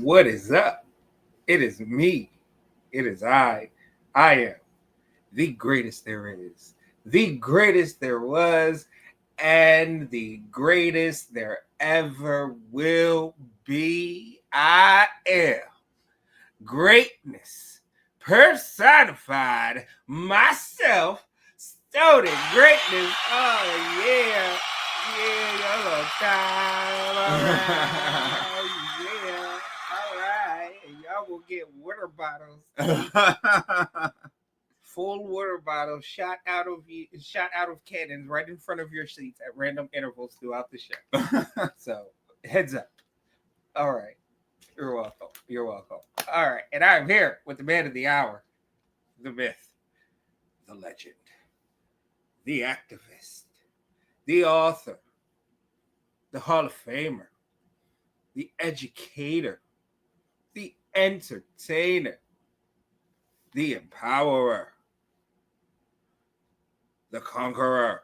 What is up? It is me. It is I. I am the greatest there is, the greatest there was, and the greatest there ever will be. I am greatness personified myself, Stoney. Greatness. Oh, yeah. Yeah, your little time. All right. Yeah. All right. And y'all will get water bottles. Full water bottles shot out of cannons right in front of your seats at random intervals throughout the show. So heads up. All right. You're welcome. You're welcome. All right. And I'm here with the man of the hour, the myth, the legend, the activist, the author, the Hall of Famer, the educator, the entertainer, the empowerer, the conqueror,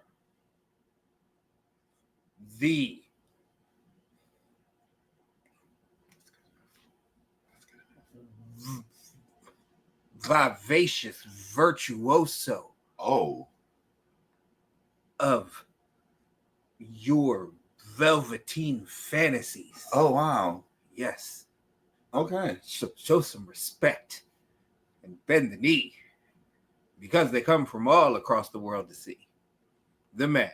the vivacious virtuoso of your velveteen fantasies. Oh, wow. Yes. Okay. Show some respect and bend the knee because they come from all across the world to see. The man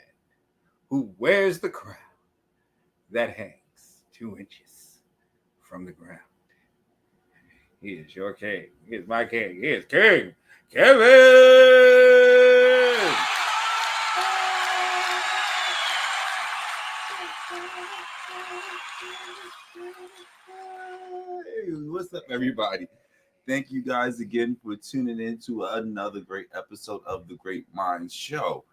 who wears the crown that hangs 2 inches from the ground. He is your king. He is my king. He is King Kevyn. Hey, what's up, everybody? Thank you guys again for tuning in to another great episode of the Great Minds Show.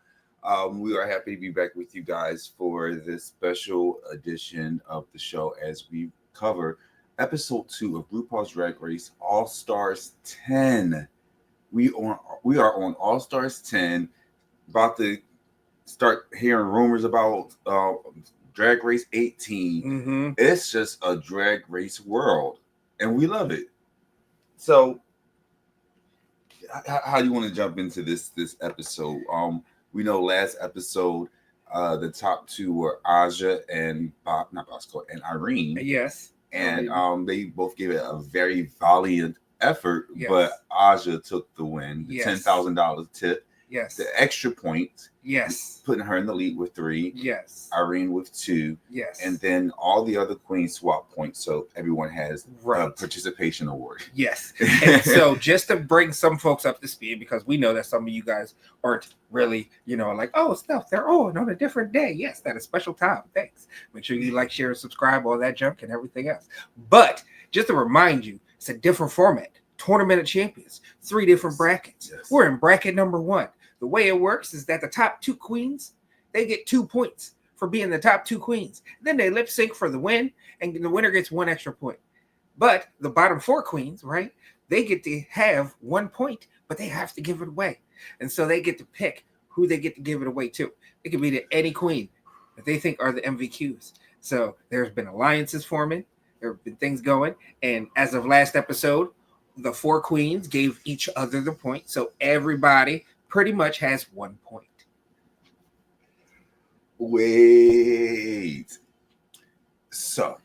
We are happy to be back with you guys for this special edition of the show as we cover episode 2 of RuPaul's Drag Race All Stars 10. We are on All Stars 10, about to start hearing rumors about Drag Race 18. Mm-hmm. It's just a drag race world, and we love it. So, how do you want to jump into this episode? We know last episode, the top two were Aja and Bosco and Irene. Yes. And they both gave it a very valiant effort, Yes. but Aja took the win, the Yes. $10,000 tip, Yes. the extra point, Yes. putting her in the lead with 3, Yes. Irene with 2, Yes. and then all the other queens swap points, so everyone has a Right. participation award. Yes. And so just to bring some folks up to speed, because we know that some of you guys aren't really, like, oh, stuff, they're on a different day. Yes, that is special time. Thanks. Make sure you like, share, and subscribe, all that junk and everything else. But just to remind you, it's a different format. Tournament of Champions, 3 different brackets. Yes. We're in bracket number 1. The way it works is that the top 2 queens, they get 2 points for being the top 2 queens. Then they lip sync for the win, and the winner gets 1 extra point. But the bottom 4 queens, right, they get to have 1 point, but they have to give it away. And so they get to pick who they get to give it away to. It could be to any queen that they think are the MVQs. So there's been alliances forming. There have been things going. And as of last episode, the 4 queens gave each other the point. So everybody pretty much has 1 point. Wait. So,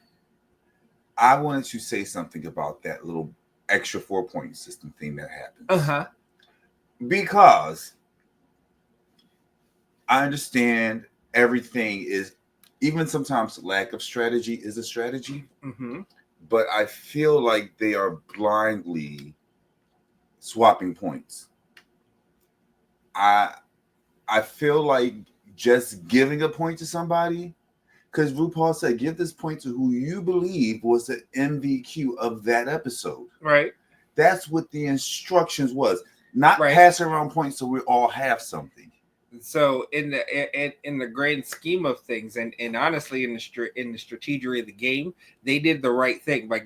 I wanted to say something about that little extra 4-point system thing that happens. Uh-huh. Because I understand everything is, even sometimes lack of strategy is a strategy. Mm-hmm. But I feel like they are blindly swapping points. I feel like just giving a point to somebody, because RuPaul said, give this point to who you believe was the MVQ of that episode. Right. That's what the instructions was. Not Right. passing around points so we all have something. So in the grand scheme of things, and honestly, in the strategery of the game, they did the right thing by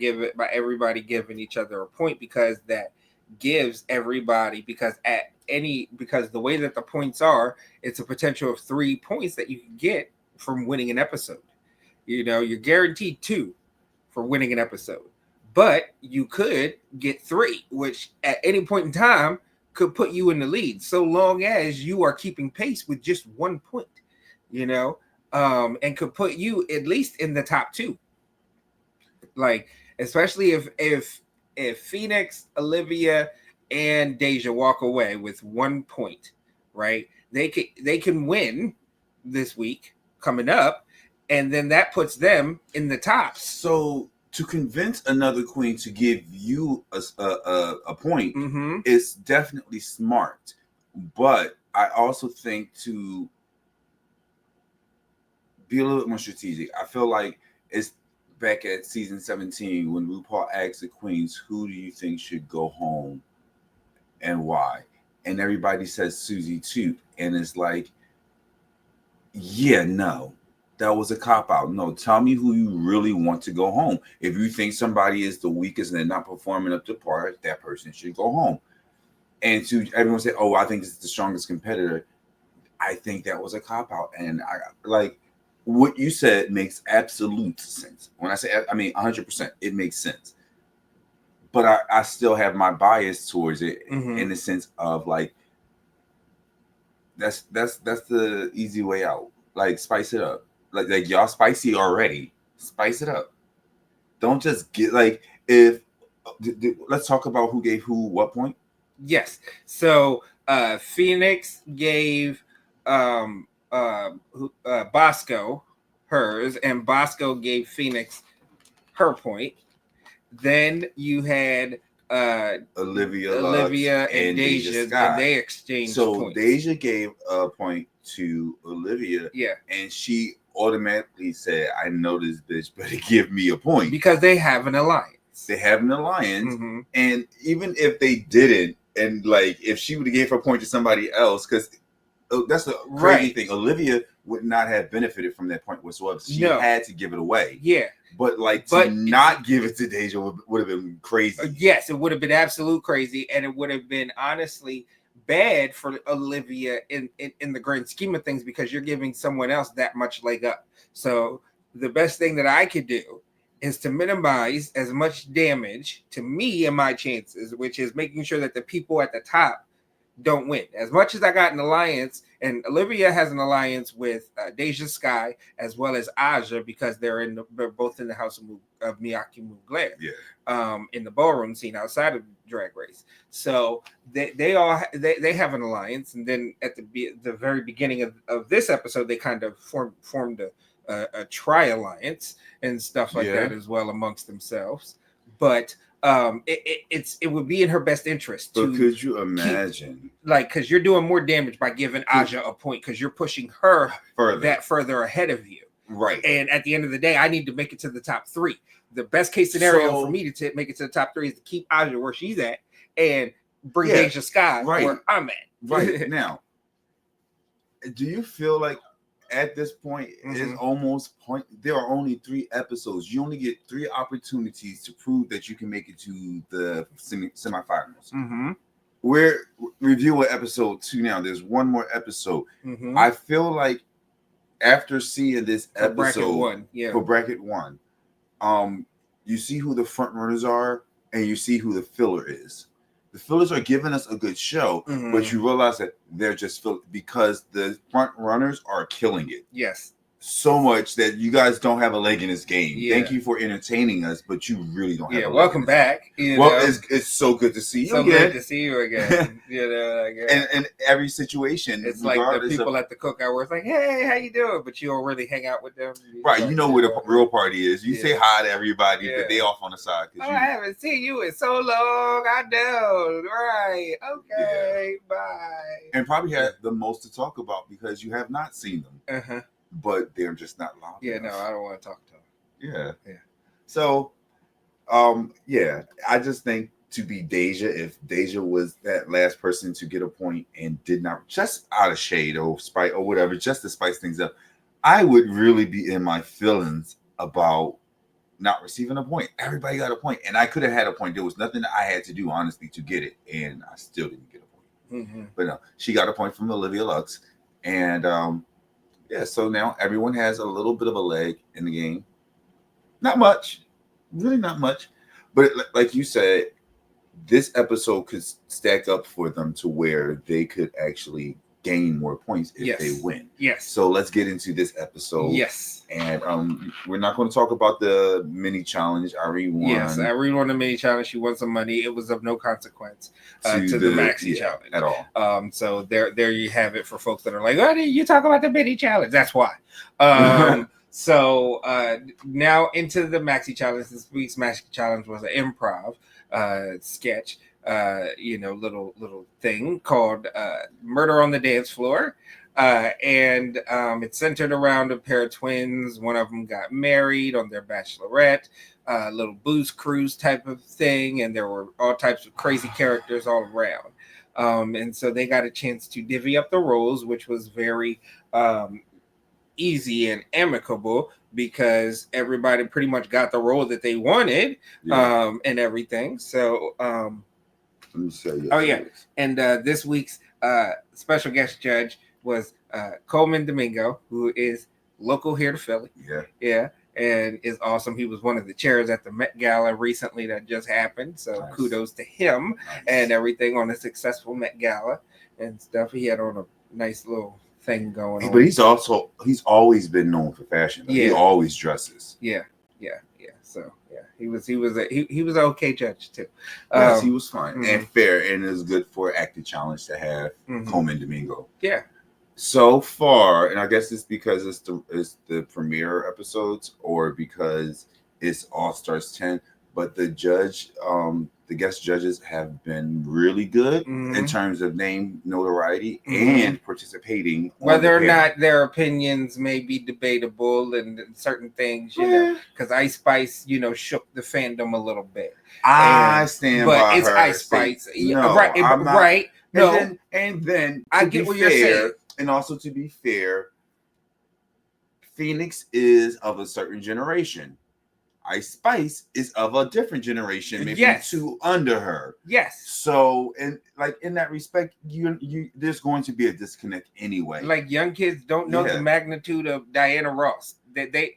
everybody giving each other a point, because that gives everybody, because the way that the points are, it's a potential of 3 points that you can get from winning an episode. You're guaranteed 2 for winning an episode, but you could get 3, which at any point in time could put you in the lead, so long as you are keeping pace with just 1 point, you know, and could put you at least in the top 2. Like, especially if Phoenix, Olivia, and Deja walk away with 1 point, right? They can win this week coming up, and then that puts them in the top. So to convince another queen to give you a point Mm-hmm. is definitely smart, but I also think to be a little bit more strategic. I feel like it's back at season 17 when RuPaul asked the queens, "Who do you think should go home and why?" And everybody says Susie too, and it's like, yeah, no, that was a cop out. No, tell me who you really want to go home. If you think somebody is the weakest and they're not performing up to par, that person should go home. And to everyone say, "Oh, I think it's the strongest competitor," I think that was a cop out. And I like what you said makes absolute sense. When I say, I mean 100%, it makes sense. But I still have my bias towards it in the sense of like that's the easy way out. Like spice it up. Like y'all spicy already. Spice it up. Don't just get like if let's talk about who gave who what point. Yes. So Phoenix gave Bosco hers, and Bosco gave Phoenix her point. Then you had Olivia and Deja, and they exchanged points. Deja gave a point to Olivia, yeah, and she automatically said, "I know this bitch better give me a point," because they have an alliance. They have an alliance, and even if they didn't, and like if she would have gave her point to somebody else, because that's the crazy thing, Olivia would not have benefited from that point whatsoever. She had to give it away. Yeah. But to not give it to Deja would have been crazy. Yes, it would have been absolute crazy, and it would have been honestly bad for Olivia in the grand scheme of things, because you're giving someone else that much leg up. So the best thing that I could do is to minimize as much damage to me and my chances, which is making sure that the people at the top don't win. As much as I got an alliance, and Olivia has an alliance with Deja Sky as well as Aja, because they're both in the house of Miyake Mugler, in the ballroom scene outside of Drag Race. So they have an alliance, and then at the very beginning of this episode, they kind of formed a tri-alliance and stuff like that as well amongst themselves. But it would be in her best interest to. But could you imagine? Because you're doing more damage by giving Aja a point, because you're pushing her further ahead of you. Right. And at the end of the day, I need to make it to the top 3. The best case scenario for me to make it to the top 3 is to keep Aja where she's at and bring Deja Sky where I'm at. Right. Now, do you feel like at this point it's almost point? There are only 3 episodes. You only get 3 opportunities to prove that you can make it to the semifinals. We're reviewing episode 2 now. There's one more episode. I feel like after seeing this episode for bracket 1, you see who the front runners are and you see who the filler is. The fillers are giving us a good show, but you realize that they're just because the front runners are killing it. Yes. So much that you guys don't have a leg in this game. Thank you for entertaining us, but you really don't have a leg. Welcome back. It's so good to see you again. Good to see you again. And every situation, it's like the people at the cookout where it's like, "Hey, how you doing?" But you don't really hang out with them. Right. You know where the real party is. You say hi to everybody, but they off on the side. I haven't seen you in so long. I know. Right. Okay. Bye. And probably have the most to talk about because you have not seen them. But they're just not loud. No, I don't want to talk to them. Yeah. So, I just think to be Deja, if Deja was that last person to get a point and did not, just out of shade or spite or whatever, just to spice things up, I would really be in my feelings about not receiving a point. Everybody got a point, and I could have had a point. There was nothing that I had to do, honestly, to get it, and I still didn't get a point. But no, she got a point from Olivia Lux, and so now everyone has a little bit of a leg in the game. Not much, really not much. But like you said, this episode could stack up for them to where they could actually gain more points if they win. Yes. So let's get into this episode. Yes. And we're not going to talk about the mini challenge. Irene won. Yes, Irene won the mini challenge. She won some money. It was of no consequence to the maxi challenge at all. So there you have it for folks that are like, "Oh, you talk about the mini challenge?" That's why. So now into the maxi challenge. This week's maxi challenge was an improv sketch. Little thing called Murder on the Dance Floor. And it's centered around a pair of twins. One of them got married on their bachelorette, little booze cruise type of thing. And there were all types of crazy characters all around. And so they got a chance to divvy up the roles, which was very easy and amicable because everybody pretty much got the role that they wanted and everything. So, let me say and this week's special guest judge was Coleman Domingo, who is local here to Philly. Yeah, and is awesome. He was one of the chairs at the Met Gala recently that just happened. So kudos to him and everything on a successful Met Gala and stuff. He had on a nice little thing going on. But he's always been known for fashion. Like, he always dresses. Yeah. So he was an okay judge too. Yes, he was fine and fair, and it was good for Acting Challenge to have Coleman Domingo. Yeah. So far, and I guess it's because it's the premiere episodes, or because it's All Stars 10. But the guest judges have been really good in terms of name notoriety and participating. Whether or not their opinions may be debatable and certain things, because Ice Spice, shook the fandom a little bit. I stand by her. But it's Ice Spice. No, right. No. And then I get what you're saying. And also, to be fair, Phoenix is of a certain generation. Ice Spice is of a different generation, maybe two under her. Yes. So, and like in that respect, you there's going to be a disconnect anyway. Like young kids don't know the magnitude of Diana Ross. They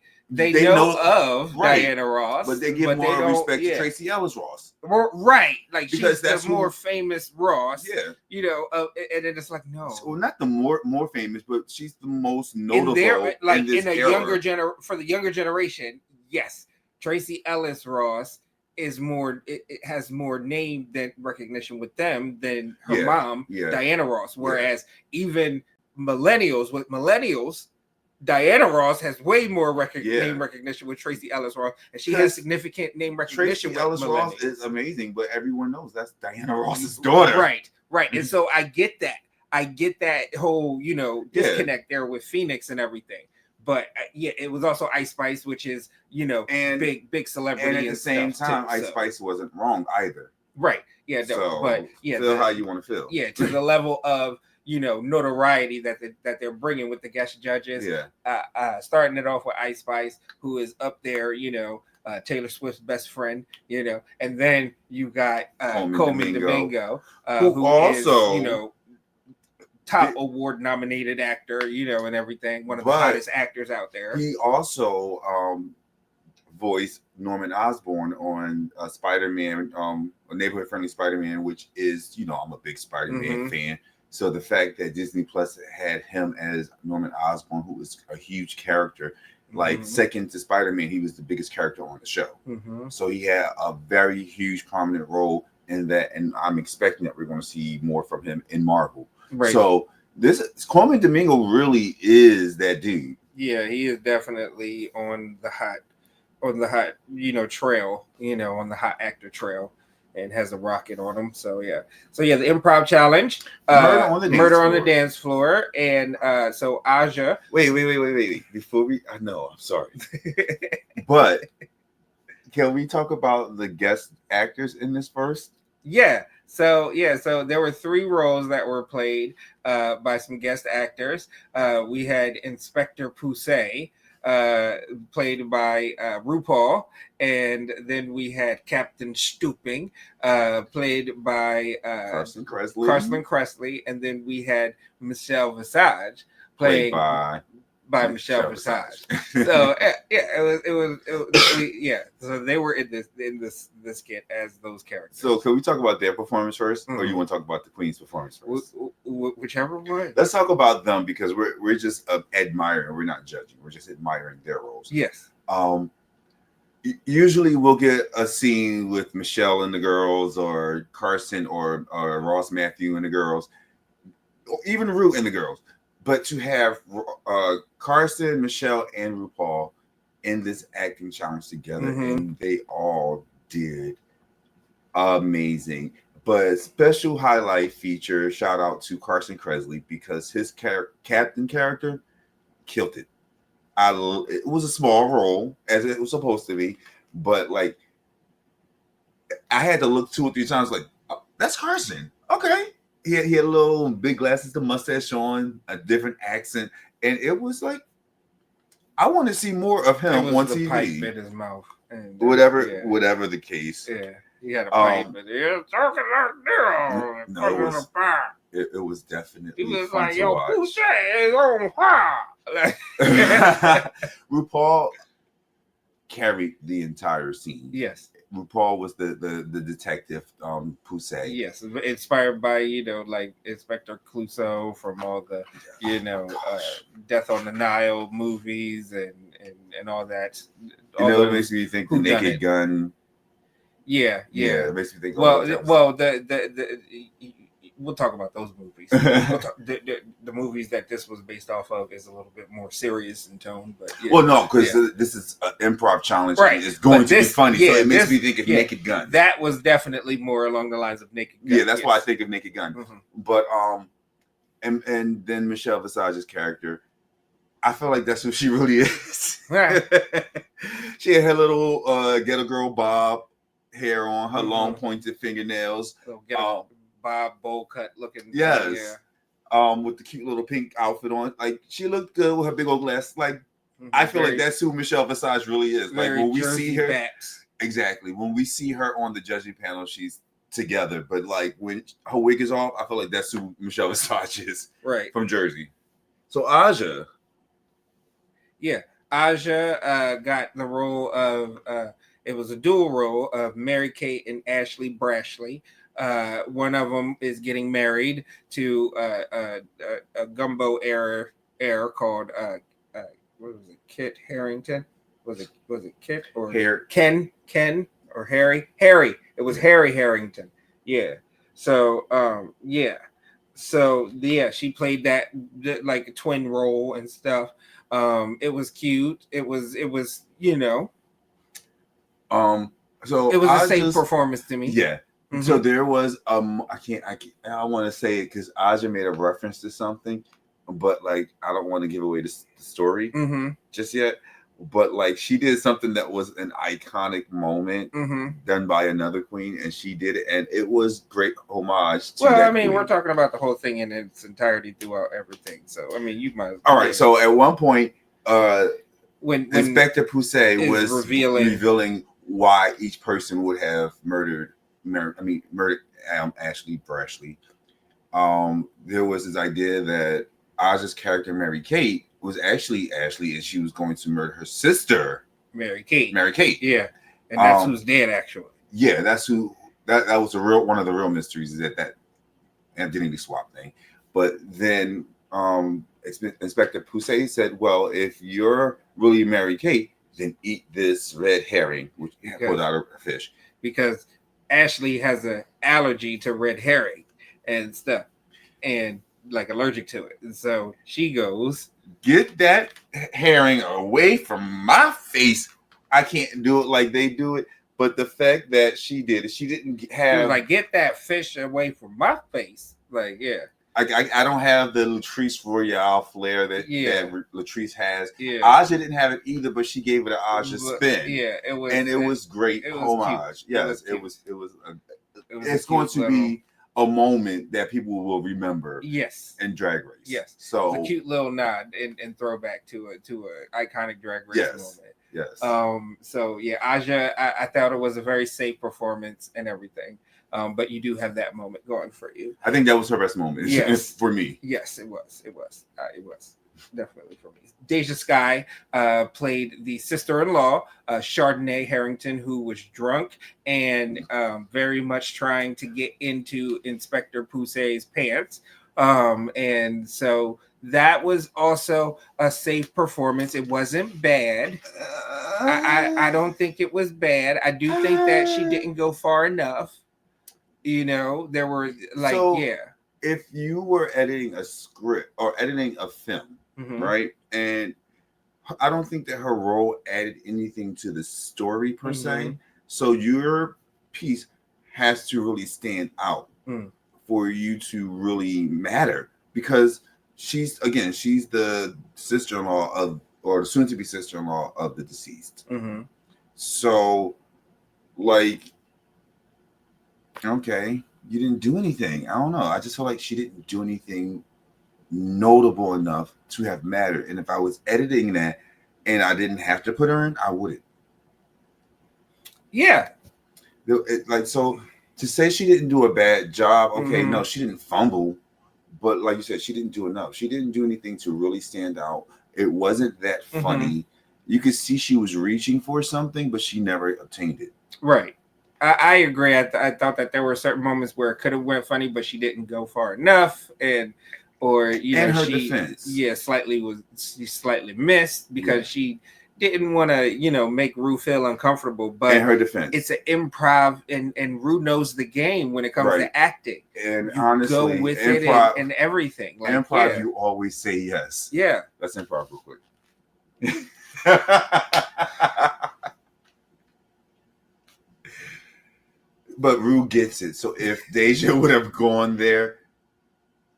know of Diana Ross, but they give more respect to Tracy Ellis Ross. Right, like because she's the more famous Ross. Yeah, and then it's like no, well, not the more famous, but she's the most notable. For the younger generation, yes. Tracy Ellis Ross is more. It has more name than recognition with them than her mom, Diana Ross. Whereas even millennials, Diana Ross has way more name recognition with Tracy Ellis Ross, and she has significant name recognition. Tracy Ellis Ross is amazing, but everyone knows that's Diana Ross's daughter. Right, and so I get that. I get that whole disconnect there with Phoenix and everything. But it was also Ice Spice, which is and big celebrity. And at the same time, Ice Spice wasn't wrong either. Right. Yeah. Feel how you want to feel. Yeah, to the level of notoriety that they're bringing with the guest judges. Yeah. Starting it off with Ice Spice, who is up there. Taylor Swift's best friend. And then you got Coleman Domingo, who also is, top award nominated actor, and everything. One of the hottest actors out there. He also voiced Norman Osborn on Spider-Man, a neighborhood friendly Spider-Man, which is, I'm a big Spider-Man fan. So the fact that Disney Plus had him as Norman Osborn, who is a huge character, like second to Spider-Man, he was the biggest character on the show. So he had a very huge prominent role in that, and I'm expecting that we're going to see more from him in Marvel. Right. So this Coleman Domingo really is that dude. Yeah, he is definitely on the hot, trail, on the hot actor trail, and has a rocket on him. So the improv challenge, murder on the dance floor, and so Aja. Wait. Before I'm sorry, but can we talk about the guest actors in this first? Yeah. So there were 3 roles that were played by some guest actors. We had Inspector Poussey, played by RuPaul, and then we had Captain Stooping, played by Carson Kressley, and then we had Michelle Visage, played by by Michelle Visage. So yeah. So they were in this skit as those characters. So can we talk about their performance 1st or you want to talk about the Queen's performance first? Whichever one. Let's talk about them because we're just admiring. We're not judging. We're just admiring their roles. Yes. Usually we'll get a scene with Michelle and the girls, or Carson or Ross Matthew and the girls, or even Ru and the girls. But to have Carson, Michelle, and RuPaul in this acting challenge together, and they all did amazing. But special highlight feature, shout out to Carson Kressley, because his captain character killed it. It was a small role, as it was supposed to be, but like I had to look 2 or 3 times, like, oh, that's Carson. Okay. He had little big glasses, the mustache on, a different accent, and it was like I want to see more of him on TV. Pipe in his mouth, and whatever the case. Yeah, he had a pipe, but he was talking like this. No, it was definitely. He was fun like, "Yo, Pouche is on fire." RuPaul carried the entire scene. Yes. RuPaul was the detective, Pousse. Yes, inspired by like Inspector Clouseau from all the Death on the Nile movies and all that. It makes me think the Naked Gun. Yeah. It makes me think. We'll talk about those movies. The movies that this was based off of is a little bit more serious in tone, but well, no, because this is an improv challenge, right? It's going to be funny, so it makes me think of Naked Gun. That was definitely more along the lines of Naked Gun. Yeah, that's why I think of Naked Gun. But and then Michelle Visage's character, I feel like that's who she really is. Right. She had her little ghetto girl bob hair on, her long pointed fingernails. Bob bowl cut looking. Yes. With the cute little pink outfit on. Like, she looked good with her big old glasses. Like, I feel like that's who Michelle Visage really is. Like, when we see her. Backs. Exactly. When we see her on the judging panel, she's together. But like when her wig is off, I feel like that's who Michelle Visage is. Right. From Jersey. So Aja. Yeah. Aja got the role of it was a dual role of Mary Kate and Ashley Brashley. One of them is getting married to a gumbo heir called what was it? Kit Harington? Was it Kit or Ken or Harry? Harry. It was Harry Harrington. Yeah. So she played that like a twin role and stuff. It was cute. It was So it was a safe performance to me. Yeah. So there was I want to say it because Aja made a reference to something, but like I don't want to give away the story just yet. But like she did something that was an iconic moment done by another queen, and she did it, and it was great homage to that queen. We're talking about the whole thing in its entirety throughout everything. So I mean, you might. All right. So at one point, when Inspector Pousse was revealing why each person would have murdered Ashley Brashley. There was this idea that Aja's character Mary Kate was actually Ashley, and she was going to murder her sister Mary Kate. Yeah, and that's who's dead actually. Yeah, that's who. That was one of the real mysteries is that identity swap thing. But then Inspector Pousse said, "Well, if you're really Mary Kate, then eat this red herring, which pulled out a fish, because Ashley has an allergy to red herring and stuff, and like allergic to it. And so she goes, get that herring away from my face. I can't do it like they do it. But the fact that she did it, she didn't have. She was like, get that fish away from my face. Like, yeah. I don't have the Latrice Royale flair that Latrice has. Yeah. Aja didn't have it either, but she gave it an Aja spin. Yeah, it was, and it was great homage. Yes, it was. It's going to be a moment that people will remember. Yes, in Drag Race. Yes, so it's a cute little nod and throwback to a iconic Drag Race moment. Yes. So yeah, Aja, I thought it was a very safe performance and everything. But you do have that moment going for you. I think that was her best moment. Yes. For me. Yes, it was. Definitely for me. Deja Skye played the sister-in-law, Chardonnay Harrington, who was drunk and very much trying to get into Inspector Pousse's pants. And so that was also a safe performance. It wasn't bad. I don't think it was bad. I do think that she didn't go far enough. There were if you were editing a script or editing a film, right? And I don't think that her role added anything to the story per se. So your piece has to really stand out for you to really matter, because she's the sister-in-law of, or the soon-to-be sister-in-law of the deceased. So, like, okay, you didn't do anything. I don't know. I just feel like she didn't do anything notable enough to have mattered. And if I was editing that and I didn't have to put her in, I wouldn't. Yeah. So to say she didn't do a bad job, okay, no, she didn't fumble. But like you said, she didn't do enough. She didn't do anything to really stand out. It wasn't that funny. You could see she was reaching for something, but she never obtained it. Right. I agree. I thought that there were certain moments where it could have went funny, but she didn't go far enough, her defense, she slightly missed because she didn't want to, make Ru feel uncomfortable. But in her defense, it's an improv, and Ru knows the game when it comes to acting. And you honestly, go with improv, it and everything. Like, improv, you always say yes. Yeah, let's improv real quick. But Ru gets it. So if Deja would have gone there,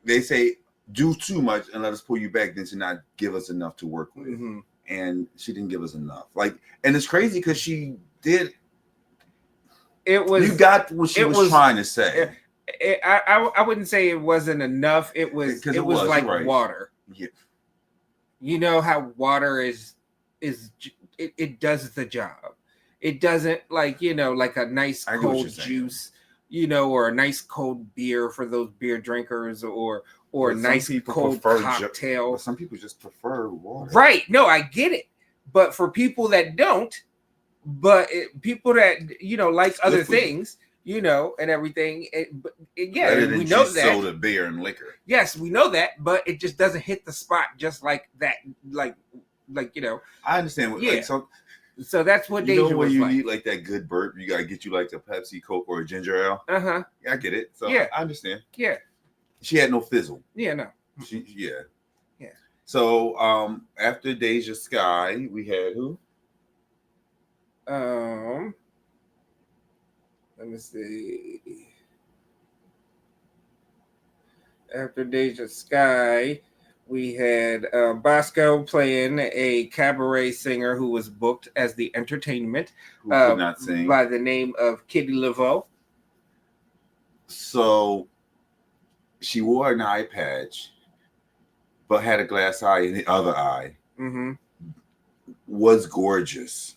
they say do too much and let us pull you back, then to not give us enough to work with. And she didn't give us enough. And it's crazy because she did. You got what she was trying to say. I wouldn't say it wasn't enough. It was like water. Yeah. You know how water is it does the job. It doesn't like a nice cold juice, or a nice cold beer for those beer drinkers, or a nice cold cocktail. Some people just prefer water. Right. No, I get it. But for people that don't, people that, like other things, and everything, we know that. Soda, beer, and liquor. Yes, we know that, but it just doesn't hit the spot just like that. Like. I understand what. So that's what Deja was like. When you need like that good burp, you gotta get you like a Pepsi, Coke, or a ginger ale. Yeah, I get it. So I understand. Yeah. She had no fizzle. Yeah, no. Yeah. So after Deja Skye, we had who? Let me see. After Deja Skye, we had Bosco playing a cabaret singer who was booked as the entertainment, who could not sing, by the name of Kitty Laveau. So she wore an eye patch, but had a glass eye in the other eye. Was gorgeous,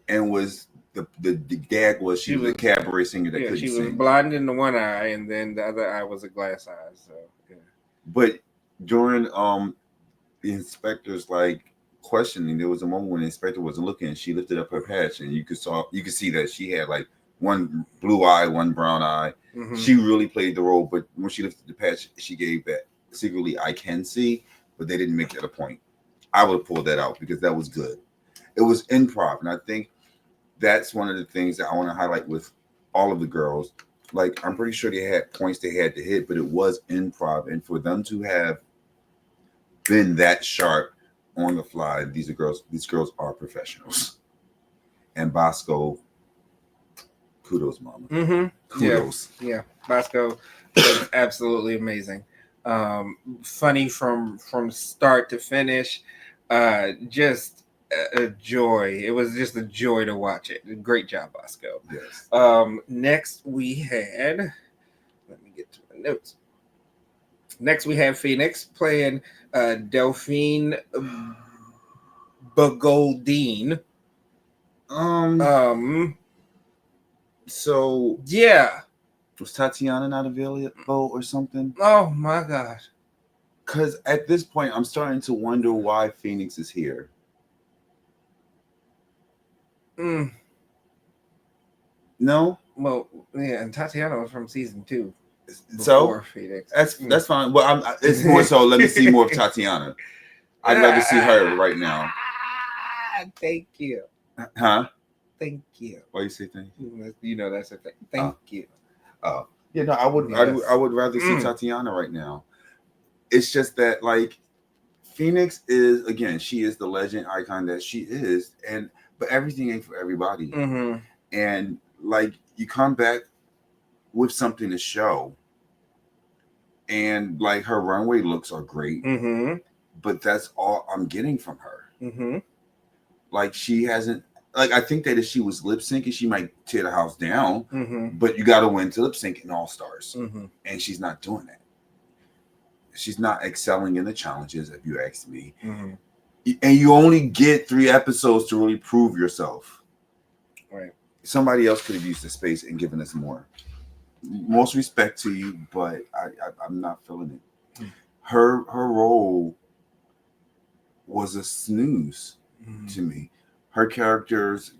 and was the gag was she was a cabaret singer that couldn't sing. She was blind in the one eye, and then the other eye was a glass eye. So, but during the inspector's questioning, there was a moment when the inspector wasn't looking. She lifted up her patch, and you could see that she had one blue eye, one brown eye. She really played the role, but when she lifted the patch, she gave that secretly I can see, but they didn't make that a point. I would have pulled that out because that was good. It was improv, and I think that's one of the things that I want to highlight with all of the girls. I'm pretty sure they had points they had to hit, but it was improv, and for them to have been that sharp on the fly, these girls are professionals. And Bosco, kudos, mama. Kudos. Yeah. Bosco was absolutely amazing. Funny from start to finish. Just a joy. It was just a joy to watch it. Great job, Bosco. Yes. Next we had, let me get to my notes. Next we have Phoenix playing Delphine Bagoldine. So yeah, was Tatiana not available or something? Oh my gosh. Because at this point, I'm starting to wonder why Phoenix is here. Mm. No, Well, yeah, and Tatiana was from season 2 so before Phoenix. that's fine. Well, it's more so. Let me see more of Tatiana. I'd love to see her right now. Thank you. Huh? Thank you. Why you say thank you? You know that's a thing. Thank you. Oh, yeah. No, I would. Yes. I would rather see Tatiana right now. It's just that, like, Phoenix is, again, she is the legend icon that she is, but everything ain't for everybody. Mm-hmm. And like, you come back with something to show, and like, her runway looks are great, Mm-hmm. but that's all I'm getting from her. Mm-hmm. Like, she hasn't. Like, I think that if she was lip syncing, she might tear the house down. Mm-hmm. But you got to win to lip sync in All Stars, Mm-hmm. and she's not doing that. She's not excelling in the challenges, if you ask me. Mm-hmm. And you only get 3 episodes to really prove yourself. Right. Somebody else could have used the space and given us more. Most respect to you, but I'm not feeling it. Her role was a snooze to me. Her characters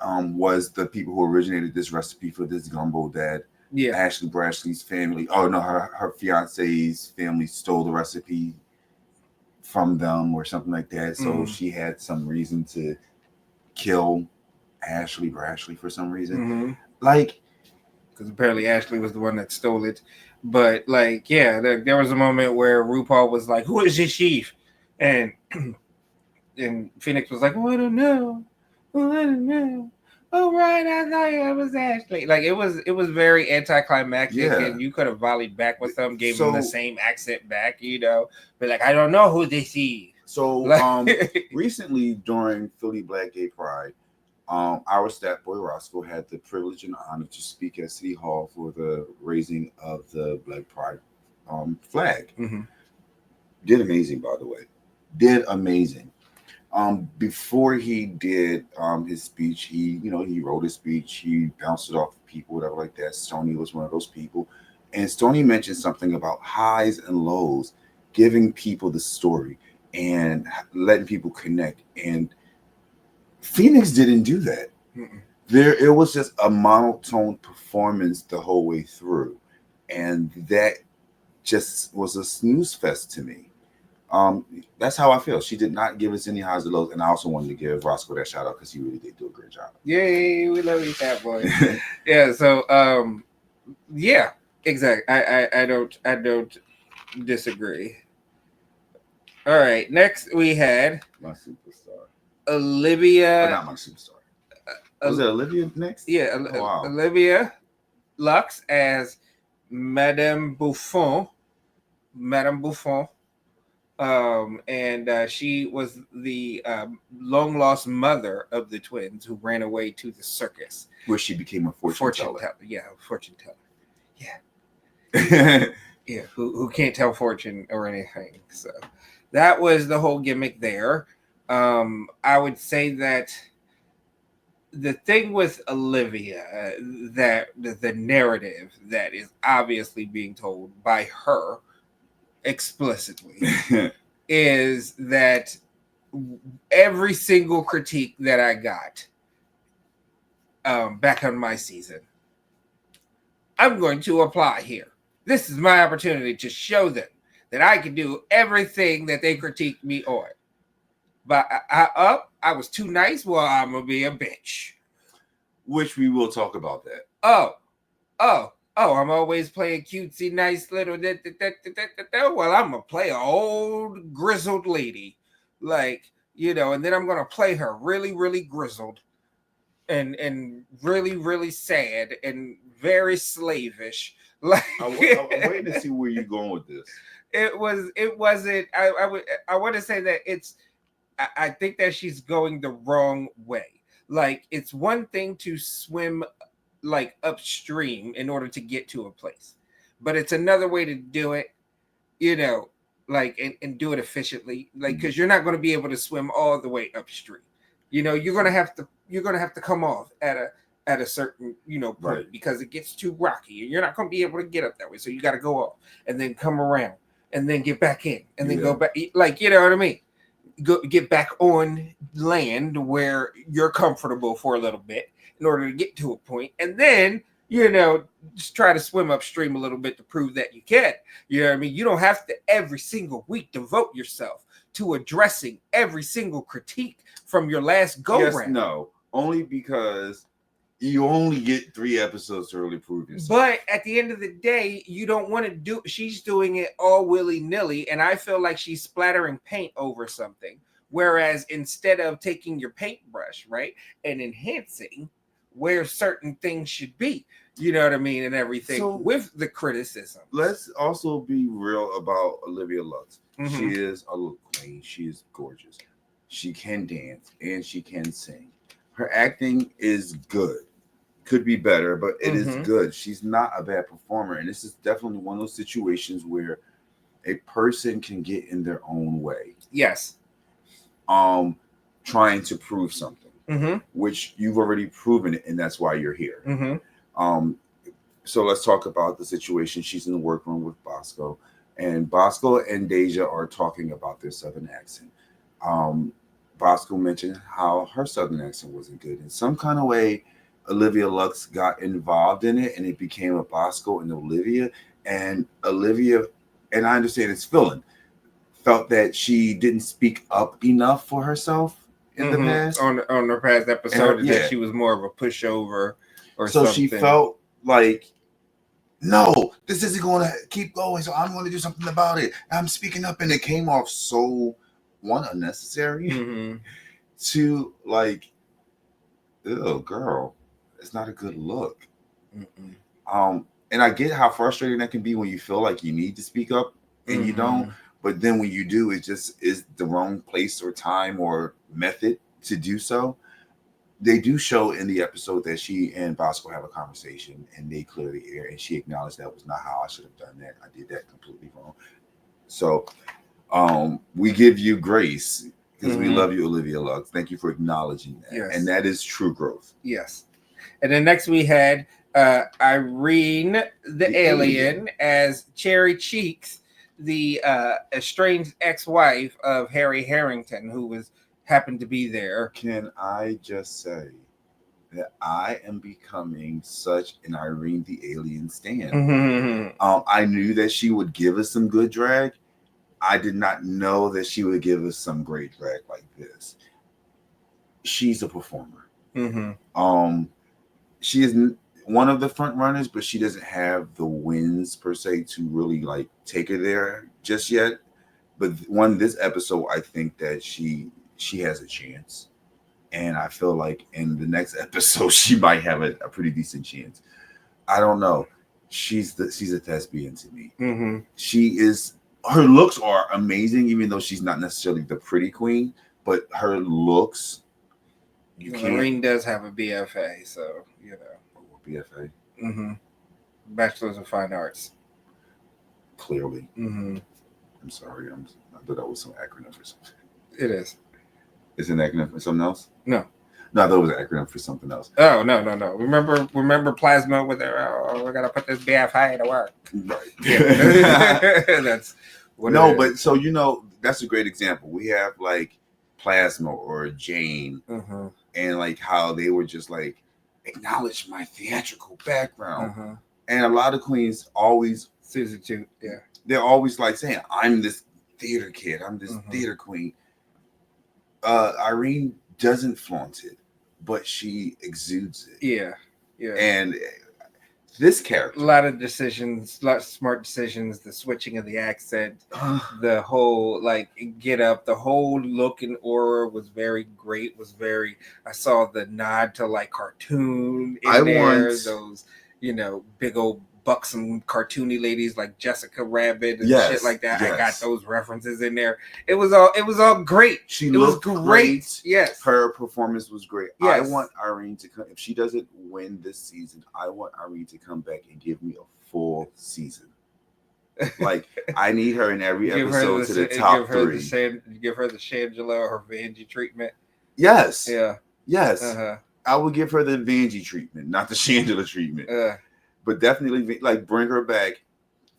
was the people who originated this recipe for this gumbo that Ashley Brashley's family. Oh no, her fiance's family stole the recipe from them or something like that. So she had some reason to kill Ashley Brashley for some reason. Like, because apparently Ashley was the one that stole it. But like, yeah, there was a moment where RuPaul was like, "Who is this chief?" And Phoenix was like, "Oh, I don't know. Oh, I don't know. Oh, right, I thought it was Ashley." Like, it was very anticlimactic, and you could have volleyed back with them, gave them the same accent back, but like, I don't know who this is. So, like, recently during Philly Black Gay Pride, our staff boy Roscoe had the privilege and honor to speak at City Hall for the raising of the Black Pride flag. Did amazing, by the way. Did amazing. Before he did his speech, he wrote his speech. He bounced it off people, whatever like that. Stoney was one of those people, and Stoney mentioned something about highs and lows, giving people the story and letting people connect. And Phoenix didn't do that. It was just a monotone performance the whole way through, and that just was a snooze fest to me. That's how I feel. She did not give us any highs or lows, and I also wanted to give Roscoe that shout out because he really did do a great job. Yay, we love you, fat boy. Yeah. So, yeah, exactly. I don't disagree. All right. Next, we had My superstar, Olivia. not my superstar. Was it Olivia next? Yeah, wow. Olivia Lux as Madame Buffon. And she was the long lost mother of the twins who ran away to the circus, where she became a fortune teller. Yeah, fortune teller. Yeah. Yeah, who can't tell fortune or anything. So that was the whole gimmick there. I would say that the thing with Olivia, that the narrative that is obviously being told by her explicitly is that every single critique that I got back on my season, I'm going to apply here. This is my opportunity to show them that I can do everything that they critique me on. But I was too nice. Well, I'm gonna be a bitch. Which we will talk about that. Oh, I'm always playing cutesy, nice little. Well, I'm gonna play an old grizzled lady, like, and then I'm gonna play her really, really grizzled, and really, really sad and very slavish. Like, I'm waiting to see where you're going with this. It wasn't. I want to say that it's. I think that she's going the wrong way. Like, it's one thing to swim like upstream in order to get to a place, but it's another way to do it, like, and do it efficiently, like, because you're not going to be able to swim all the way upstream. You're going to have to come off at a certain point, right, because it gets too rocky and you're not going to be able to get up that way, so you got to go off and then come around and then get back in and then Yeah. go back. Like, you know what I mean? Go get back on land where you're comfortable for a little bit in order to get to a point, and then just try to swim upstream a little bit to prove that you can. You know what I mean? You don't have to every single week devote yourself to addressing every single critique from your last go Yes, round. no, only because you only get 3 episodes to really prove yourself. But at the end of the day, you don't want to do. She's doing it all willy nilly, and I feel like she's splattering paint over something. Whereas instead of taking your paintbrush, right, and enhancing where certain things should be, you know what I mean, and everything So, with the criticism. Let's also be real about Olivia Lux. Mhm. She is a look queen. She is gorgeous. She can dance and she can sing. Her acting is good. Could be better, but it is good. She's not a bad performer, and this is definitely one of those situations where a person can get in their own way. Yes. Trying to prove something, Mm-hmm. which you've already proven it, and that's why you're here. Mm-hmm. So let's talk about the situation. She's in the workroom with Bosco, and Bosco and Deja are talking about their Southern accent. Bosco mentioned how her Southern accent wasn't good. In some kind of way, Olivia Lux got involved in it, and it became a Bosco and Olivia. And Olivia, and I understand it's Philin, felt that she didn't speak up enough for herself in the past. On her past episode, that she was more of a pushover or so something. She felt like, no, this isn't going to keep going, so I'm going to do something about it. I'm speaking up, and it came off so unnecessary to like, ew, girl, it's not a good look. And I get how frustrating that can be when you feel like you need to speak up and you don't, but then when you do, it just is the wrong place or time or method to do so. They do show in the episode that she and Bosco have a conversation, and they clear the air, and she acknowledged that was not how I should have done that. I did that completely wrong. So we give you grace because we love you, Olivia Lux. Thank you for acknowledging that. Yes. And that is true growth. Yes. And then next we had Irene the alien as Cherry Cheeks, the estranged ex-wife of Harry Harrington, who happened to be there. Can I just say that I am becoming such an Irene the alien stan? I knew that she would give us some good drag. I did not know that she would give us some great drag like this. She's a performer. She is one of the front runners, but she doesn't have the wins per se to really like take her there just yet. But this episode, I think that she has a chance, and I feel like in the next episode she might have a pretty decent chance. I don't know. She's a thespian to me. She is. Her looks are amazing, even though she's not necessarily the pretty queen, but her looks. Irene does have a BFA, so you know. BFA. Bachelor's of Fine Arts. Clearly. I'm sorry. I thought that was some acronym for something. It is. It's an acronym for something else? No, I thought it was an acronym for something else. Oh, no. Remember Plasma with her, we're going to put this BFA to work. Right. Yeah. That's what no, but so, that's a great example. We have like Plasma or Jane and like how they were just like, acknowledge my theatrical background. And a lot of queens always, Susie too, yeah. They're always like saying, I'm this theater kid, I'm this theater queen. Irene doesn't flaunt it, but she exudes it. Yeah. And this character, a lot of smart decisions, the switching of the accent, the whole like get up, the whole look and aura was very great. I saw the nod to like cartoon in those big old buxom cartoony ladies like Jessica Rabbit and shit like that. I got those references in there. It was all great. She looked great. Yes, her performance was great. Yes. I want Irene to come. If she doesn't win this season, I want Irene to come back and give me a full season. Like I need her in every episode to the top 3. Give her the Shangela or Vanjie treatment. Yes. Yeah. Yes. I would give her the Vanjie treatment, not the Shangela treatment. But definitely, like, bring her back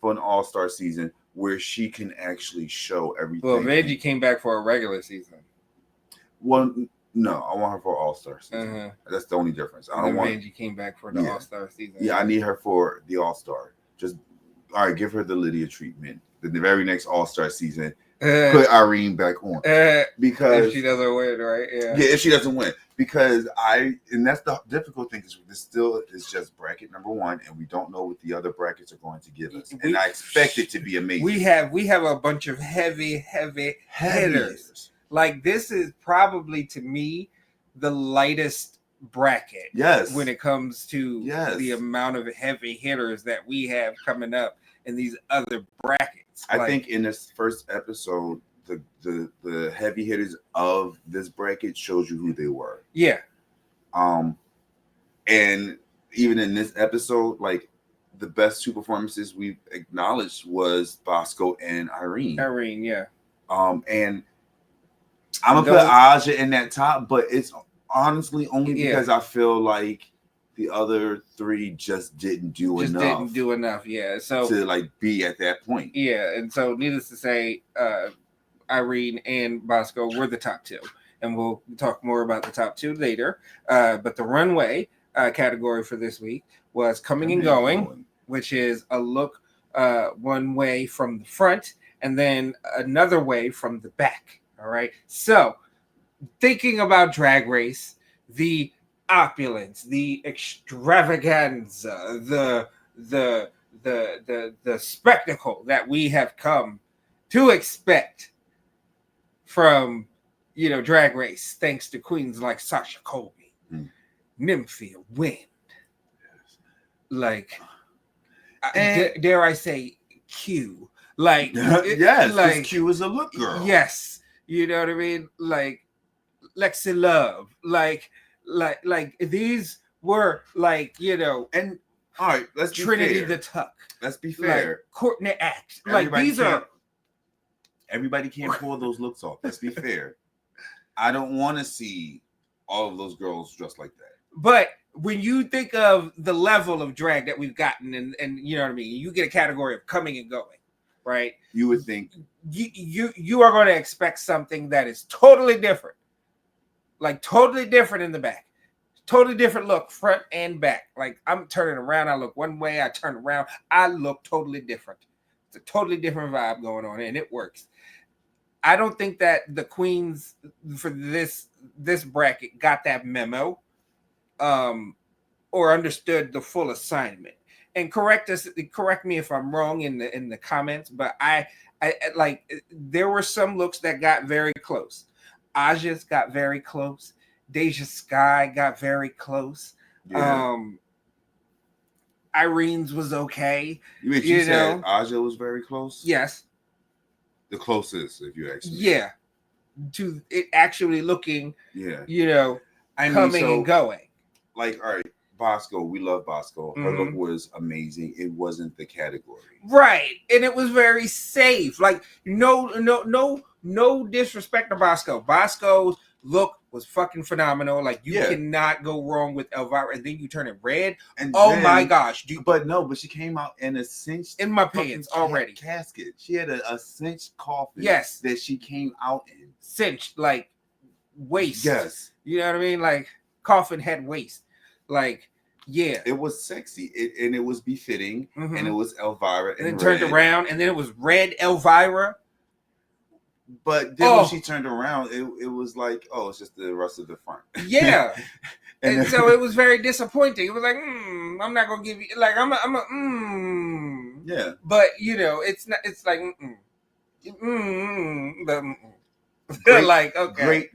for an all-star season where she can actually show everything. Well, Vanjie came back for a regular season. Well, no, I want her for All-Star season. Uh-huh. That's the only difference. I And don't want Vanjie came back for the All-Star season. Yeah, I need her for the All-Star. Just all right, give her the Lydia treatment. The very next All-Star season, put Irene back on because if she doesn't win, right? Yeah, if she doesn't win, because and that's the difficult thing is this still is just bracket number 1, and we don't know what the other brackets are going to give us. And I expect it to be amazing. We have a bunch of heavy hitters. Like this is probably to me the lightest bracket. Yes. When it comes to the amount of heavy hitters that we have coming up in these other brackets. I think in this first episode, the heavy hitters of this bracket shows you who they were. Yeah. And even in this episode, like the best 2 performances we've acknowledged was Bosco and Irene. Yeah. And I'm gonna put Aja in that top, but it's honestly only because I feel like the other 3 just didn't do enough. Yeah. So to like be at that point. Yeah, and so needless to say, Irene and Bosco were the top 2, and we'll talk more about the top 2 later. But the runway category for this week was coming and going, which is a look one way from the front and then another way from the back. All right. So thinking about Drag Race, the opulence, the extravaganza, the spectacle that we have come to expect from Drag Race, thanks to queens like Sasha Colby, Nymphia Wind, like dare I say Q, like yes, like Q is a look girl. Yes, you know what I mean, like Lexi Love, like these were like and all right, let's be Trinity fair. the Tuck. Let's be fair. Like Courtney Act. Like these are. Everybody can't pull those looks off. Let's be fair. I don't want to see all of those girls dressed like that. But when you think of the level of drag that we've gotten, and you know what I mean, you get a category of coming and going, right? You would think you are going to expect something that is totally different, like totally different in the back. Totally different look, front and back. Like I'm turning around, I look one way, I turn around, I look totally different. It's a totally different vibe going on, and it works. I don't think that the queens for this bracket got that memo, or understood the full assignment. And correct me if I'm wrong in the comments, but I like there were some looks that got very close. Aja's got very close. Deja Sky got very close. Yeah. Irene's was okay. You said Aja was very close? Yes. The closest, if you actually. Yeah. To it actually looking, coming and going. Like, all right, Bosco, we love Bosco. Her look was amazing. It wasn't the category. Right. And it was very safe. Like, no disrespect to Bosco. Bosco's look was fucking phenomenal. Like you cannot go wrong with Elvira, and then you turn it red. And my gosh! But she came out in a cinched in my pants already casket. She had a cinched coffin. Yes, that she came out in cinched like waist. Yes, you know what I mean. Like coffin head waist. Like it was sexy and it was befitting, and it was Elvira. And then turned around, and then it was red Elvira. But then when she turned around, it was like, it's just the rest of the front. Yeah. and so it was very disappointing. It was like, I'm not gonna give you like Yeah. But it's not. It's like Great, like okay.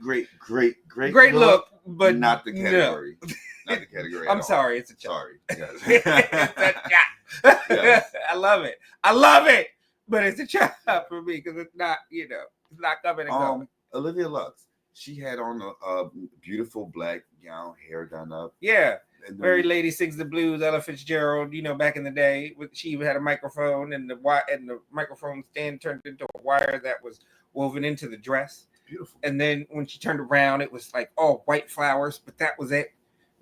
Great look, but not the category. No. Not the category. I'm sorry, it's a chop. Sorry. Yes. It's a chop. Yes. I love it. But it's a chop for me because it's not, it's not coming and going. Olivia Lux, she had on a beautiful black gown, hair done up. Yeah. Very Lady Sings the Blues, Ella Fitzgerald, back in the day. She even had a microphone, and the microphone stand turned into a wire that was woven into the dress. Beautiful. And then when she turned around, it was like all white flowers, but that was it.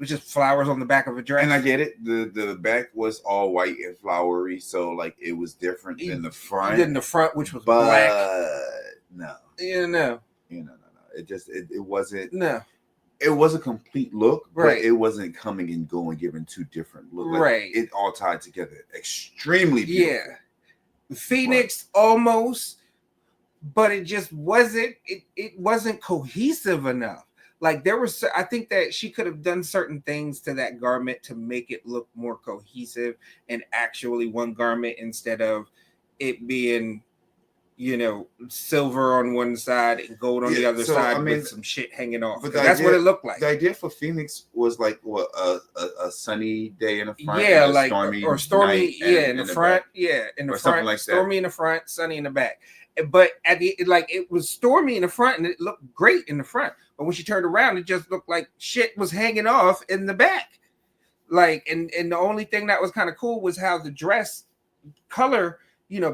was just flowers on the back of a dress. And I get it. The back was all white and flowery, so like it was different than the front. Than the front, which was black. No. No. It wasn't. No. It was a complete look, right. But it wasn't coming and going, giving two different looks. Like, right. It all tied together extremely beautiful. Yeah. Phoenix almost, but it just wasn't. It wasn't cohesive enough. Like there was, I think that she could have done certain things to that garment to make it look more cohesive and actually one garment instead of it being, silver on one side and gold on the other side with some shit hanging off. But that's what it looked like. The idea for Phoenix was like what a sunny day in the front, like stormy in the front, in the front, like stormy in the front, sunny in the back. But it was stormy in the front and it looked great in the front. But when she turned around, it just looked like shit was hanging off in the back. Like, and the only thing that was kind of cool was how the dress color,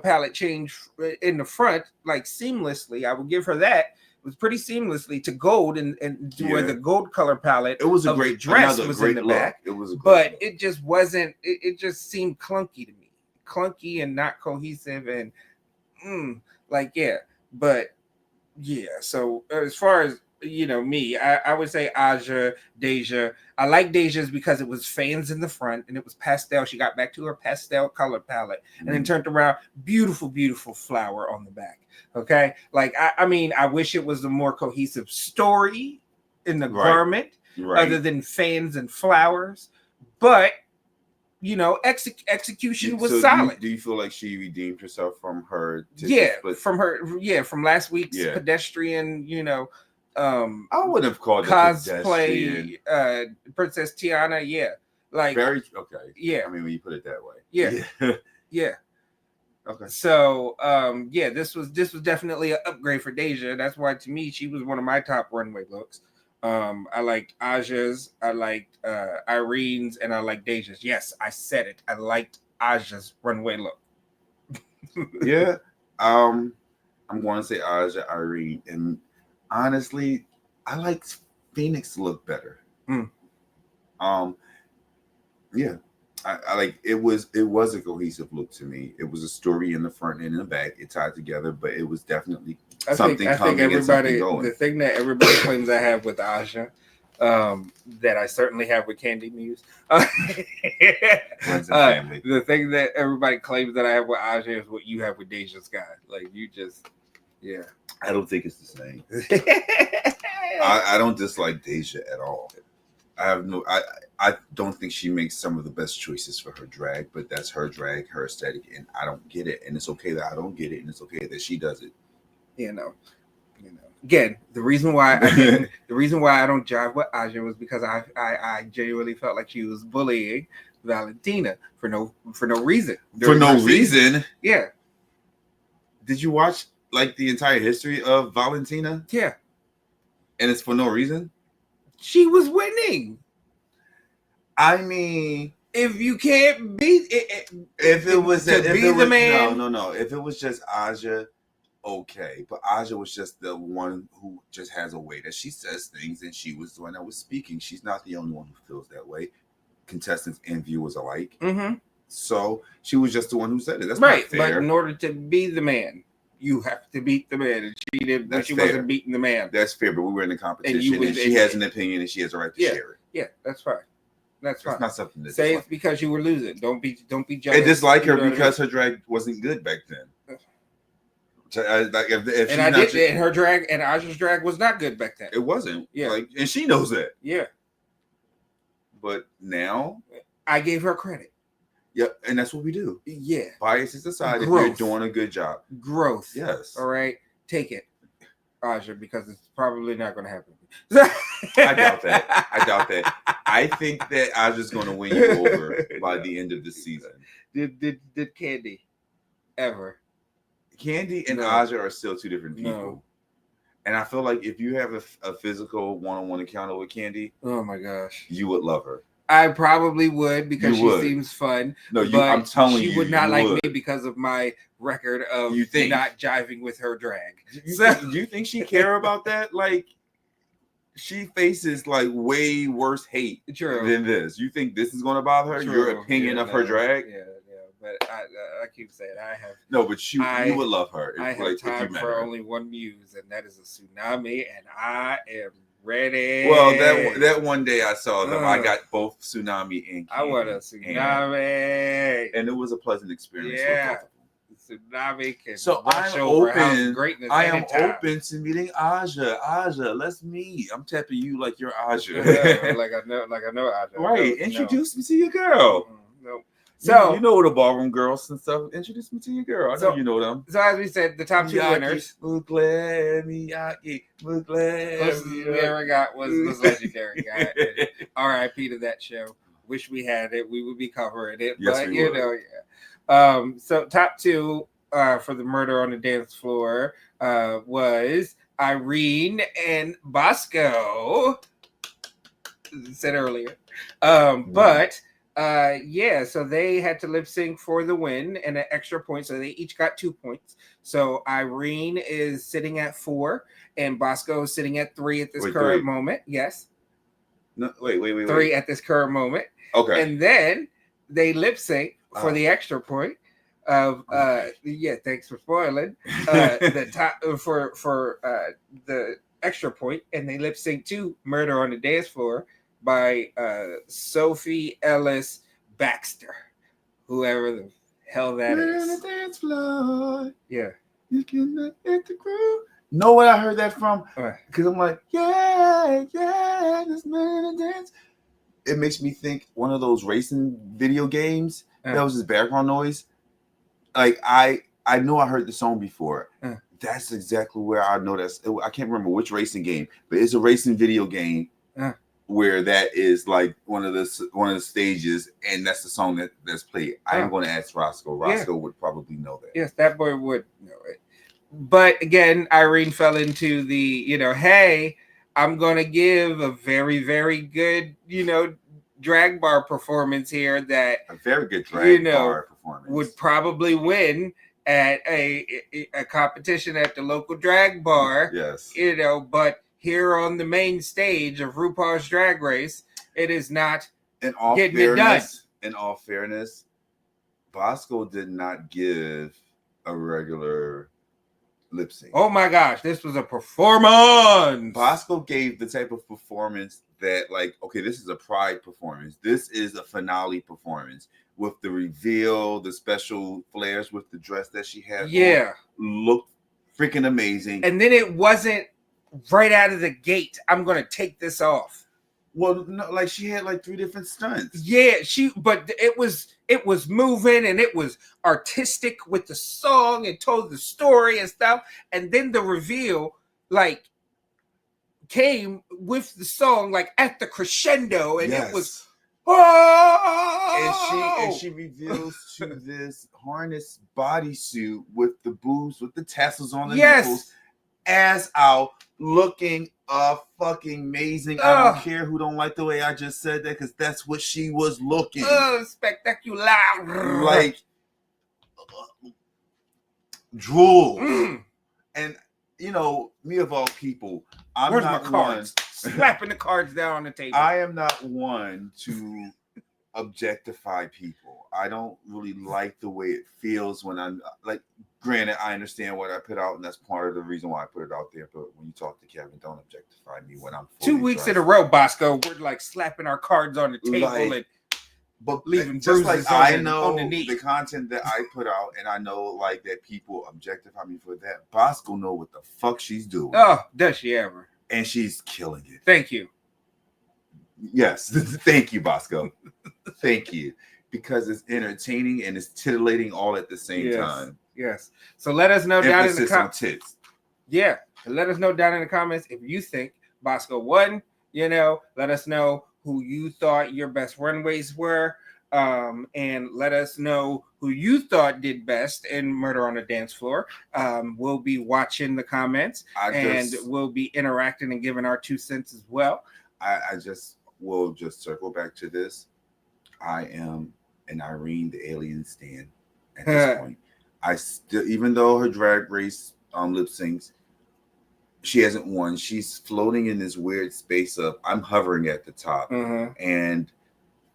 palette changed in the front, like seamlessly. I would give her that. It was pretty seamlessly to gold and where the gold color palette. It was a great dress was in the back. It was, but it just wasn't. It just seemed clunky to me, clunky and not cohesive and. So as far as me, I would say Aja, Deja. I like Deja's because it was fans in the front and it was pastel. She got back to her pastel color palette and then turned around, beautiful flower on the back. Okay, like I wish it was a more cohesive story in the garment other than fans and flowers, but execution was solid. Do you feel like she redeemed herself from her? From last week's pedestrian. I wouldn't have called cosplay Princess Tiana. Yeah, like very okay. Yeah, I mean when you put it that way. Yeah. Okay. So this was definitely an upgrade for Deja. That's why to me she was one of my top runway looks. I liked Aja's, I liked Irene's, and I liked Deja's. Yes, I said it. I liked Aja's runway look. Yeah. I'm going to say Aja, Irene, and honestly, I liked Phoenix look better. Yeah. I like it was a cohesive look to me. It was a story in the front and in the back. It tied together, but it was definitely something coming and something going. The thing that everybody claims I have with Aja, that I certainly have with Candy Muse. The thing that everybody claims that I have with Aja is what you have with Deja Sky. Like you just, yeah. I don't think it's the same. I don't dislike Deja at all. I don't think she makes some of the best choices for her drag, but that's her drag, her aesthetic, and I don't get it. And it's okay that I don't get it, and it's okay that she does it. Again, the reason why I don't jive with Aja was because I genuinely felt like she was bullying Valentina for no reason. For no reason? Yeah. Did you watch like the entire history of Valentina? Yeah. And it's for no reason? She was winning. I mean, if you can't beat it, if it was the man, no. If it was just Aja, okay, but Aja was just the one who just has a way that she says things, and she was the one that was speaking. She's not the only one who feels that way. Contestants and viewers alike. So she was just the one who said it. That's right. Not fair. But in order to be the man, you have to beat the man, and she didn't. She wasn't beating the man. That's fair, but we were in the competition, and she has an opinion, and she has a right to share it. Yeah, that's fine. That's fine. It's not something to say it's because you were losing. Don't be jealous. I dislike her because her drag wasn't good back then. And her drag and Aja's drag was not good back then. It wasn't. Yeah, and she knows that. Yeah. But now I gave her credit. Yep, and that's what we do. Yeah. Biases aside, if you're doing a good job. Growth. Yes. All right. Take it, Aja, because it's probably not going to happen. I doubt that. I think that Aja's going to win you over by the end of the season. Did Candy ever? Candy and Aja are still two different people. No. And I feel like if you have a physical one-on-one encounter with Candy, oh my gosh, you would love her. I probably would because she seems fun. No, I'm telling you, she would not like me because of my record of not jiving with her drag. Do you think she care about that? Like, she faces like way worse hate True. than this. You think this is going to bother her? True. Your opinion of her drag? Yeah. But I keep saying I have. No, but you would love her. I have time for only one muse, and that is a tsunami, and I am ready. Well, that one day I saw them, I got both Tsunami and Kyng. I want a Tsunami, and it was a pleasant experience. Yeah, Tsunami can so rush over House of Greatness. I am open to meeting Aja. Aja, let's meet. I'm tapping you like you're Aja. like I know Aja. Right, introduce me to your girl. Nope. So you know the ballroom girls and stuff. Introduce me to your girl. I know you know them. So as we said, the top two winners. Miyake, Closest we ever got was legendary. R.I.P. to that show. Wish we had it. We would be covering it. Yes, but we you would. know, yeah. So top two for the murder on the dance floor was Irene and Bosco. Said earlier. But yeah, so they had to lip sync for the win and an extra point. So they each got 2 points. So Irene is sitting at 4 and Bosco is sitting at 3 at this current moment. Yes. No, wait. 3 at this current moment. Okay. And then they lip sync for the extra point of yeah, thanks for spoiling. The top for the extra point, and they lip sync to Murder on the Dance Floor by Sophie Ellis Baxter, whoever the hell that is. On the dance floor. Yeah. You can hit the groove. Know what I heard that from? Because I'm like, yeah, this man dance. It makes me think one of those racing video games. That was just background noise. Like I know I heard the song before. That's exactly where I know I can't remember which racing game, but it's a racing video game where that is like one of the stages, and that's the song that's played. I'm going to ask Roscoe. Roscoe would probably know that. Yes, that boy would know it. But again, Irene fell into the, hey, I'm going to give a very, very good, drag bar performance here that a very good drag bar performance would probably win at a competition at the local drag bar. Yes. But here on the main stage of RuPaul's Drag Race, it is not getting it done. In all fairness, Bosco did not give a regular lip sync. Oh my gosh, this was a performance. Bosco gave the type of performance that, like, okay, this is a pride performance. This is a finale performance with the reveal, the special flares with the dress that she had. Yeah. Looked freaking amazing. And then it wasn't right out of the gate, I'm going to take this off. Well, no, like she had like 3 different stunts. Yeah, but it was moving and it was artistic with the song and told the story and stuff. And then the reveal like came with the song like at the crescendo, and it was and she reveals to this harness bodysuit with the boobs with the tassels on the nipples, ass out, looking fucking amazing. I don't care who don't like the way I just said that, because that's what she was looking. Spectacular. Like drool. And me of all people, Where's my cards? Slapping the cards down on the table. I am not one to objectify people. I don't really like the way it feels when I'm like, granted, I understand what I put out, and that's part of the reason why I put it out there. But when you talk to Kevin, don't objectify me when I'm 2 weeks in a row, Bosco. We're like slapping our cards on the table but leaving just bruises like on I know the content that I put out, and I know like that people objectify me for that. Bosco know what the fuck she's doing. Oh, does she ever? And she's killing it. Thank you. Yes, thank you, Bosco. Thank you, because it's entertaining and it's titillating all at the same time. Yes. So let us know down in the comments. Yeah. Let us know down in the comments if you think Bosco won. Let us know who you thought your best runways were. And let us know who you thought did best in Murder on the Dance Floor. We'll be watching the comments we'll be interacting and giving our 2 cents as well. We'll just circle back to this. I am an Irene the Alien stan at this point. I still, even though her drag race lip syncs, she hasn't won. She's floating in this weird space of I'm hovering at the top, and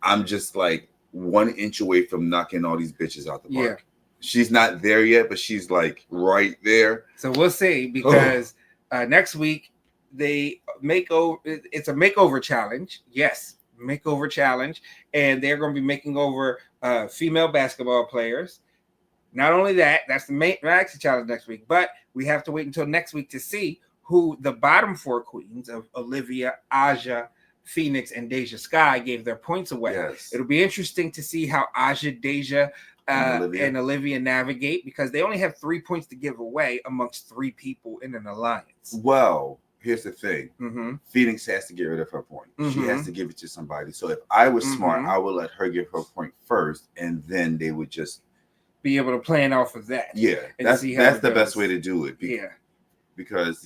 I'm just like 1 inch away from knocking all these bitches out the park. Yeah. She's not there yet, but she's like right there. So we'll see, because next week they it's a makeover challenge. Yes, makeover challenge, and they're going to be making over female basketball players. Not only that, that's the maxi challenge next week, but we have to wait until next week to see who the bottom 4 queens of Olivia, Aja, Phoenix, and Deja Sky gave their points away. Yes. It'll be interesting to see how Aja, Deja, and Olivia navigate, because they only have 3 points to give away amongst 3 people in an alliance. Well, here's the thing. Phoenix has to get rid of her point. She has to give it to somebody. So if I was smart, I would let her give her point first, and then they would just be able to plan off of that. Yeah, that's the best way to do it. Because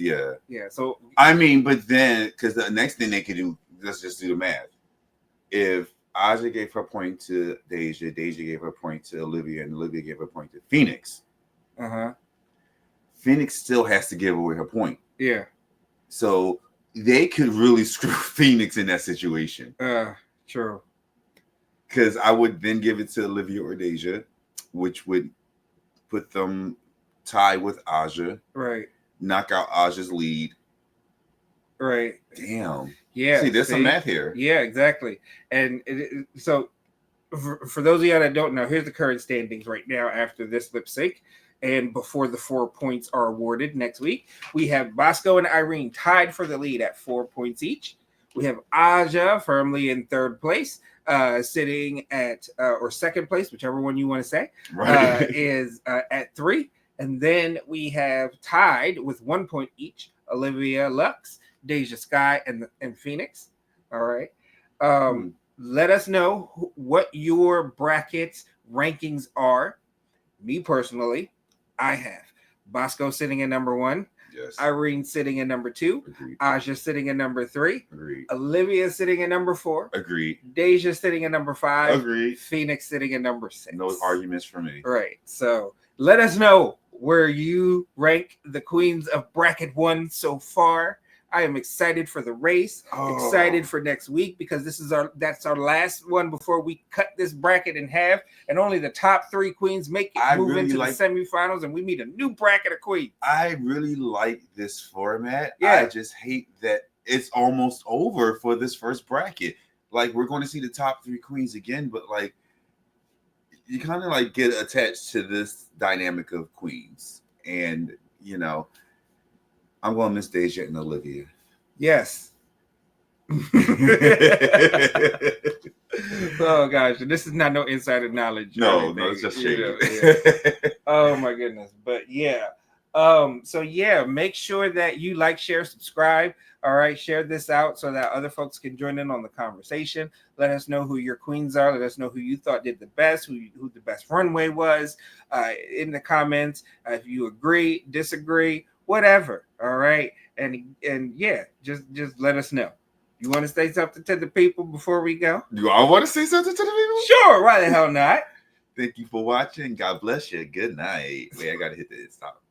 So I mean, but then because the next thing they could do, let's just do the math. If Aja gave her point to Deja, Deja gave her point to Olivia, and Olivia gave her point to Phoenix. Phoenix still has to give away her point. Yeah. So they could really screw Phoenix in that situation. True. Because I would then give it to Olivia or Deja, which would put them tied with Aja. Right. Knock out Aja's lead. Right. Damn. Yeah. See, there's some math here. Yeah, exactly. And so for those of you that don't know, here's the current standings right now after this lip sync. And before the 4 points are awarded next week, we have Bosco and Irene tied for the lead at 4 points each. We have Aja firmly in 3rd place, sitting at or 2nd place, whichever one you want to say, is at 3. And then we have tied with 1 point each, Olivia Lux, Deja Sky, and Phoenix. All right. Let us know what your brackets rankings are. Me personally, I have Bosco sitting at number 1. Yes. Irene sitting at number 2. Agreed. Aja sitting at number 3. Agreed. Olivia sitting at number 4. Agreed. Deja sitting at number 5. Agreed. Phoenix sitting at number 6. No arguments for me. Right. So let us know where you rank the queens of bracket 1 so far. I am excited for the race. Excited for next week, because that's our last one before we cut this bracket in half, and only the top 3 queens move into the semifinals, and we meet a new bracket of queens. I really like this format. Yeah. I just hate that it's almost over for this first bracket. Like, we're going to see the top 3 queens again, but like, you kind of like get attached to this dynamic of queens, and you know, I'm going to miss Deja and Olivia. Yes. Oh gosh, this is not no insider knowledge. No, it's just shady. Oh my goodness. But yeah. So yeah, make sure that you like, share, subscribe. All right, share this out so that other folks can join in on the conversation. Let us know who your queens are. Let us know who you thought did the best, who the best runway was in the comments. If you agree, disagree, whatever. All right, and yeah, just let us know. You want to say something to the people before we go? Do I want to say something to the people? Sure, why the hell not? Thank you for watching. God bless you. Good night. Wait, I gotta hit the stop.